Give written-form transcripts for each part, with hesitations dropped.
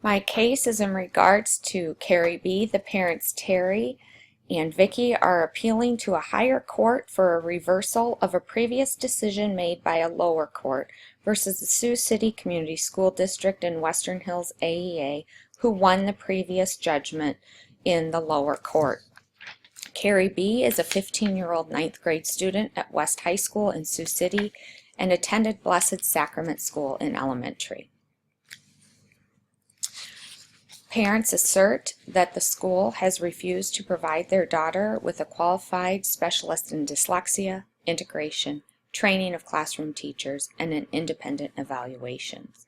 My case is in regards to Kerri B. The parents Terry and Vicky are appealing to a higher court for a reversal of a previous decision made by a lower court versus the Sioux City Community School District in Western Hills AEA, who won the previous judgment in the lower court. Kerri B. is a 15-year-old ninth grade student at West High School in Sioux City and attended Blessed Sacrament School in elementary. Parents assert that the school has refused to provide their daughter with a qualified specialist in dyslexia, integration, training of classroom teachers, and an independent evaluations.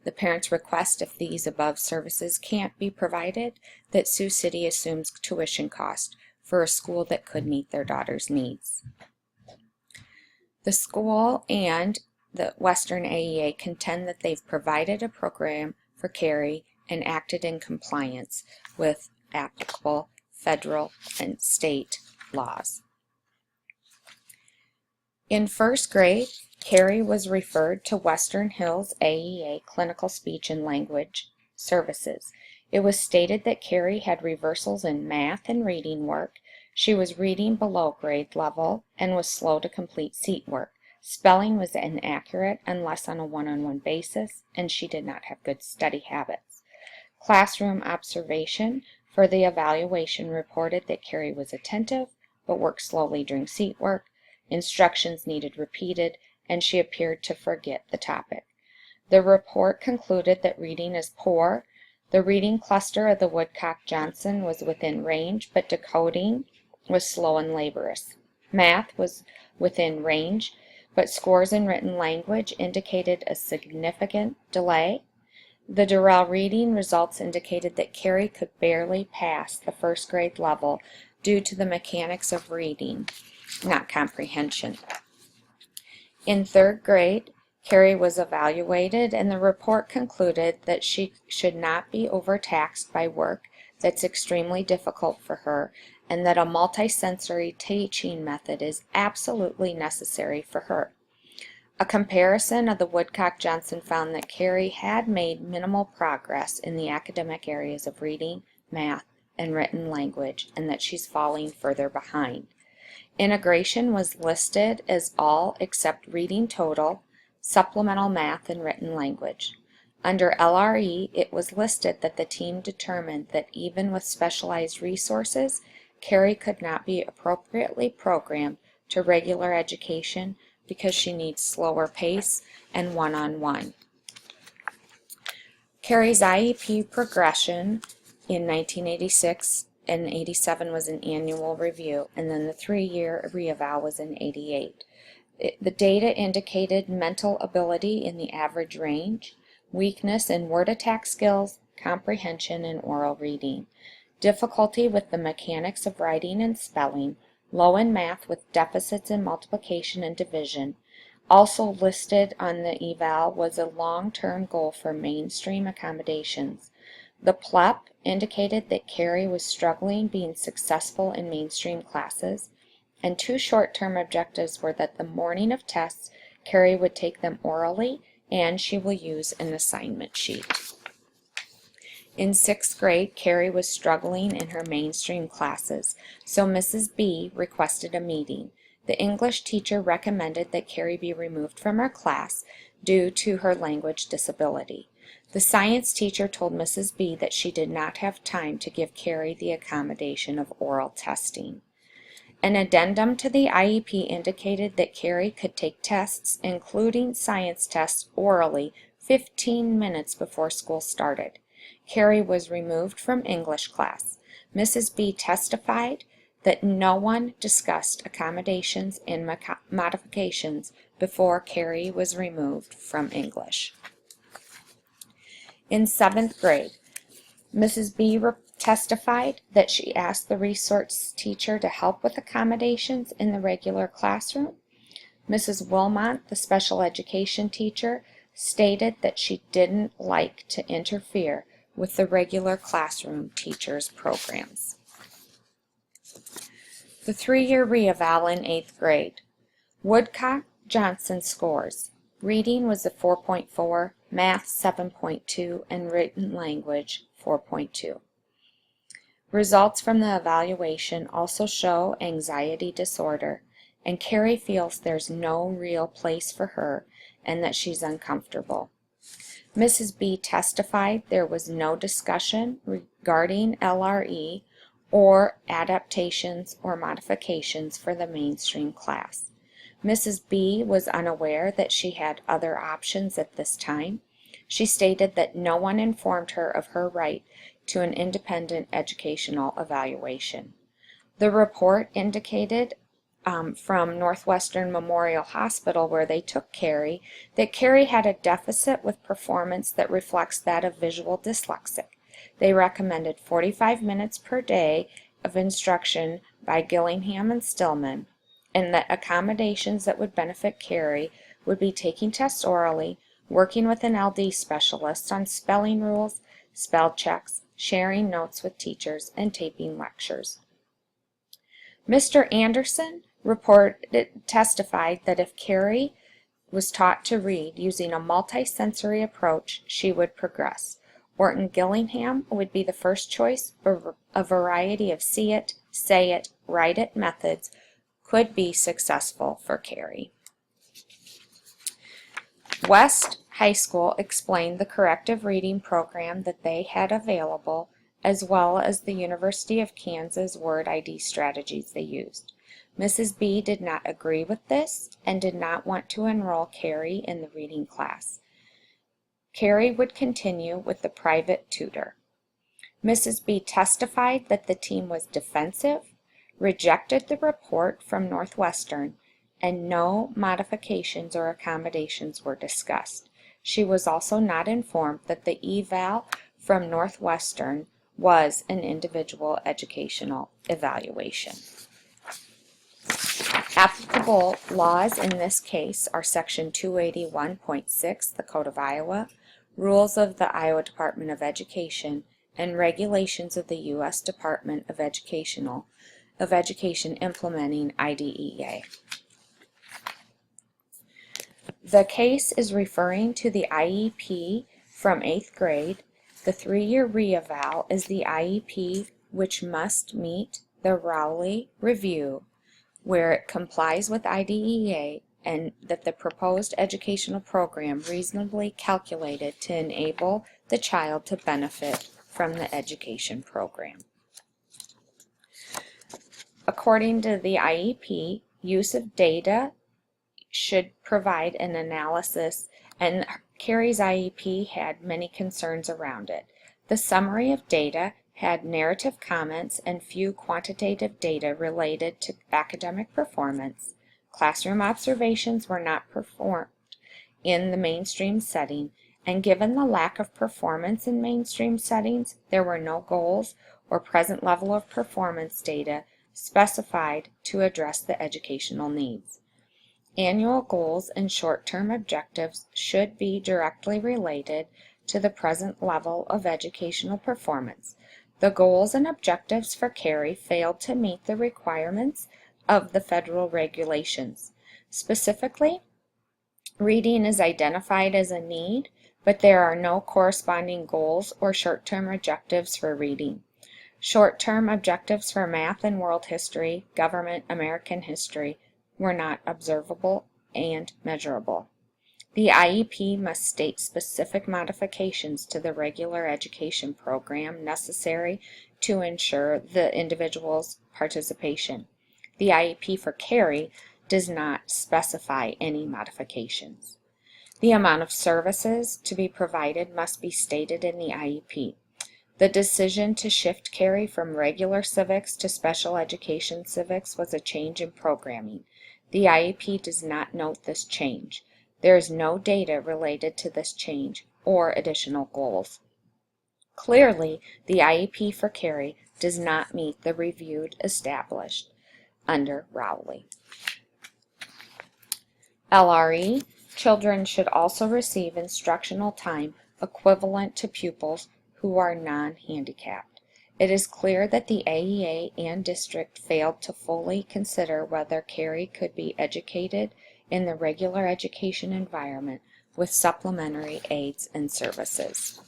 The parents request if these above services can't be provided, that Sioux City assumes tuition cost for a school that could meet their daughter's needs. The school and the Western AEA contend that they've provided a program for Kerri and acted in compliance with applicable federal and state laws. In first grade, Kerri was referred to Western Hills AEA Clinical Speech and Language Services. It was stated that Kerri had reversals in math and reading work. She was reading below grade level and was slow to complete seat work. Spelling was inaccurate unless on a one-on-one basis, and she did not have good study habits. Classroom observation for the evaluation reported that Kerri was attentive, but worked slowly during seat work. Instructions needed repeated, and she appeared to forget the topic. The report concluded that reading is poor. The reading cluster of the Woodcock-Johnson was within range, but decoding was slow and laborious. Math was within range, but scores in written language indicated a significant delay. The Durrell reading results indicated that Kerri could barely pass the first grade level due to the mechanics of reading, not comprehension. In third grade, Kerri was evaluated, and the report concluded that she should not be overtaxed by work that's extremely difficult for her, and that a multisensory teaching method is absolutely necessary for her. A comparison of the Woodcock-Johnson found that Kerri had made minimal progress in the academic areas of reading, math, and written language, and that she's falling further behind. Integration was listed as all except reading total, supplemental math, and written language. Under LRE, it was listed that the team determined that even with specialized resources, Kerri could not be appropriately programmed to regular education because she needs slower pace and one-on-one. Kerri's IEP progression in 1986 and 87 was an annual review, and then the 3-year reeval was in 88. The data indicated mental ability in the average range, weakness in word attack skills, comprehension, and oral reading, difficulty with the mechanics of writing and spelling, low in math with deficits in multiplication and division. Also listed on the eval was a long-term goal for mainstream accommodations. The PLEP indicated that Kerri was struggling being successful in mainstream classes, and 2 short-term objectives were that the morning of tests, Kerri would take them orally, and she will use an assignment sheet. In 6th grade, Kerri was struggling in her mainstream classes, so Mrs. B requested a meeting. The English teacher recommended that Kerri be removed from her class due to her language disability. The science teacher told Mrs. B that she did not have time to give Kerri the accommodation of oral testing. An addendum to the IEP indicated that Kerri could take tests, including science tests, orally 15 minutes before school started. Kerri was removed from English class. Mrs. B testified that no one discussed accommodations and modifications before Kerri was removed from English. In 7th grade, Mrs. B testified that she asked the resource teacher to help with accommodations in the regular classroom. Mrs. Wilmot, the special education teacher, stated that she didn't like to interfere with the regular classroom teachers' programs. The 3-year reeval in 8th grade. Woodcock-Johnson scores. Reading was a 4.4, Math 7.2, and Written Language 4.2. Results from the evaluation also show anxiety disorder, and Kerri feels there's no real place for her and that she's uncomfortable. Mrs. B testified there was no discussion regarding LRE or adaptations or modifications for the mainstream class. Mrs. B was unaware that she had other options at this time. She stated that no one informed her of her right to an independent educational evaluation. The report indicated from Northwestern Memorial Hospital, where they took Kerri, that Kerri had a deficit with performance that reflects that of visual dyslexic. They recommended 45 minutes per day of instruction by Gillingham and Stillman, and that accommodations that would benefit Kerri would be taking tests orally, working with an LD specialist on spelling rules, spell checks, sharing notes with teachers, and taping lectures. Mr. Anderson testified that if Kerri was taught to read using a multisensory approach, she would progress. Orton Gillingham would be the first choice, but a variety of see it, say it, write it methods could be successful for Kerri. West High School explained the corrective reading program that they had available, as well as the University of Kansas word ID strategies they used. Mrs. B did not agree with this and did not want to enroll Kerri in the reading class. Kerri would continue with the private tutor. Mrs. B testified that the team was defensive, rejected the report from Northwestern, and no modifications or accommodations were discussed. She was also not informed that the eval from Northwestern was an individual educational evaluation. Applicable laws in this case are Section 281.6, the Code of Iowa, Rules of the Iowa Department of Education, and regulations of the U.S. Department of Education implementing IDEA. The case is referring to the IEP from 8th grade. The 3-year re-eval is the IEP which must meet the Rowley Review, where it complies with IDEA and that the proposed educational program reasonably calculated to enable the child to benefit from the education program. According to the IEP, use of data should provide an analysis, and Kerri's IEP had many concerns around it. The summary of data had narrative comments and few quantitative data related to academic performance. Classroom observations were not performed in the mainstream setting, and given the lack of performance in mainstream settings, there were no goals or present level of performance data specified to address the educational needs. Annual goals and short-term objectives should be directly related to the present level of educational performance. The goals and objectives for Kerri failed to meet the requirements of the federal regulations. Specifically, reading is identified as a need, but there are no corresponding goals or short-term objectives for reading. Short-term objectives for math and world history, government, American history were not observable and measurable. The IEP must state specific modifications to the regular education program necessary to ensure the individual's participation. The IEP for Kerri does not specify any modifications. The amount of services to be provided must be stated in the IEP. The decision to shift Kerri from regular civics to special education civics was a change in programming. The IEP does not note this change. There is no data related to this change or additional goals. Clearly, the IEP for Kerri does not meet the reviewed established under Rowley. LRE, children should also receive instructional time equivalent to pupils who are non-handicapped. It is clear that the AEA and district failed to fully consider whether Kerri could be educated in the regular education environment with supplementary aids and services.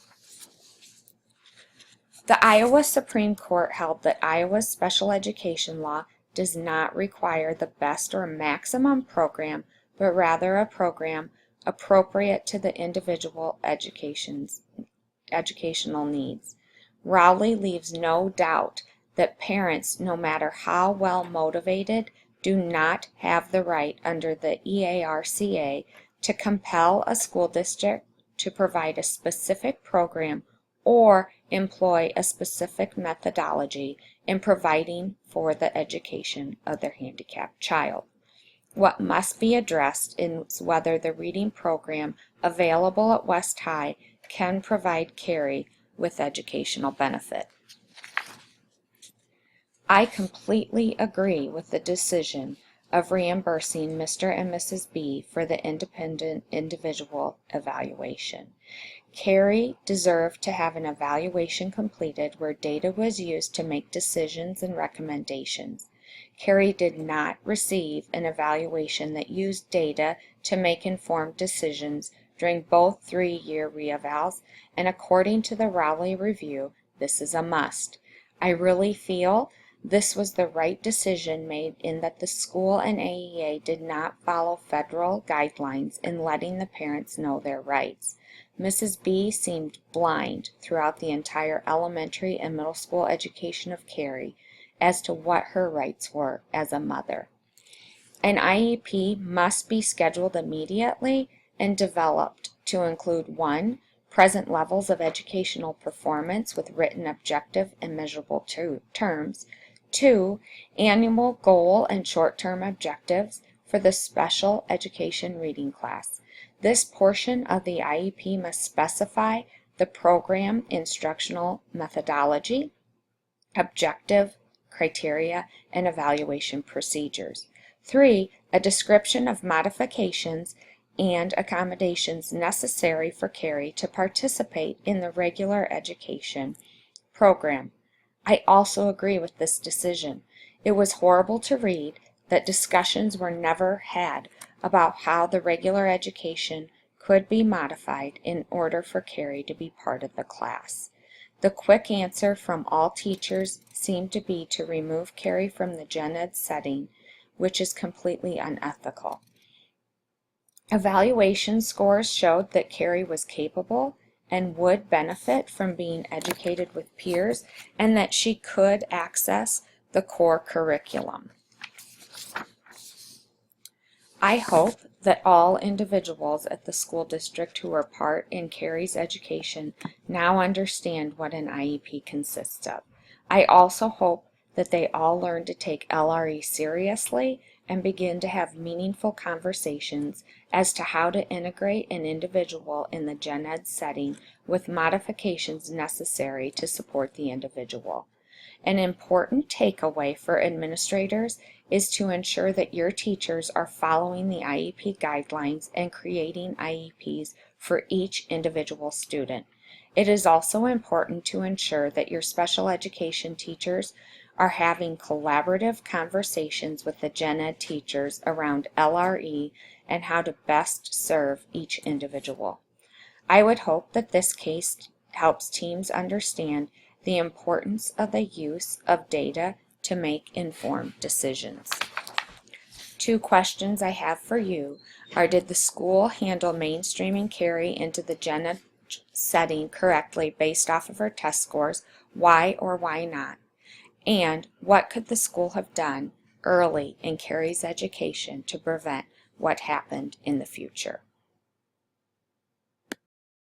The Iowa Supreme Court held that Iowa's special education law does not require the best or maximum program, but rather a program appropriate to the individual educational needs. Rowley leaves no doubt that parents, no matter how well motivated, do not have the right under the EARCA to compel a school district to provide a specific program or employ a specific methodology in providing for the education of their handicapped child. What must be addressed is whether the reading program available at West High can provide Kerri with educational benefit. I completely agree with the decision of reimbursing Mr. and Mrs. B for the independent individual evaluation. Kerri deserved to have an evaluation completed where data was used to make decisions and recommendations. Kerri did not receive an evaluation that used data to make informed decisions during both 3-year reevals, and according to the Rowley Review, this is a must. I really feel this was the right decision made in that the school and AEA did not follow federal guidelines in letting the parents know their rights. Mrs. B seemed blind throughout the entire elementary and middle school education of Kerri as to what her rights were as a mother. An IEP must be scheduled immediately and developed to include 1. Present levels of educational performance with written objective and measurable terms. 2. Annual goal and short-term objectives for the special education reading class. This portion of the IEP must specify the program instructional methodology, objective criteria, and evaluation procedures. 3. A description of modifications and accommodations necessary for Kerri to participate in the regular education program. I also agree with this decision. It was horrible to read that discussions were never had about how the regular education could be modified in order for Kerri to be part of the class. The quick answer from all teachers seemed to be to remove Kerri from the gen ed setting, which is completely unethical. Evaluation scores showed that Kerri was capable and would benefit from being educated with peers, and that she could access the core curriculum. I hope that all individuals at the school district who are part in Kerri's education now understand what an IEP consists of. I also hope that they all learn to take LRE seriously and begin to have meaningful conversations as to how to integrate an individual in the gen ed setting with modifications necessary to support the individual. An important takeaway for administrators is to ensure that your teachers are following the IEP guidelines and creating IEPs for each individual student. It is also important to ensure that your special education teachers are having collaborative conversations with the gen ed teachers around LRE and how to best serve each individual. I would hope that this case helps teams understand the importance of the use of data to make informed decisions. 2 questions I have for you are: did the school handle mainstreaming Kerri into the gen ed setting correctly based off of her test scores? Why or why not? And what could the school have done early in Kerri's education to prevent what happened in the future?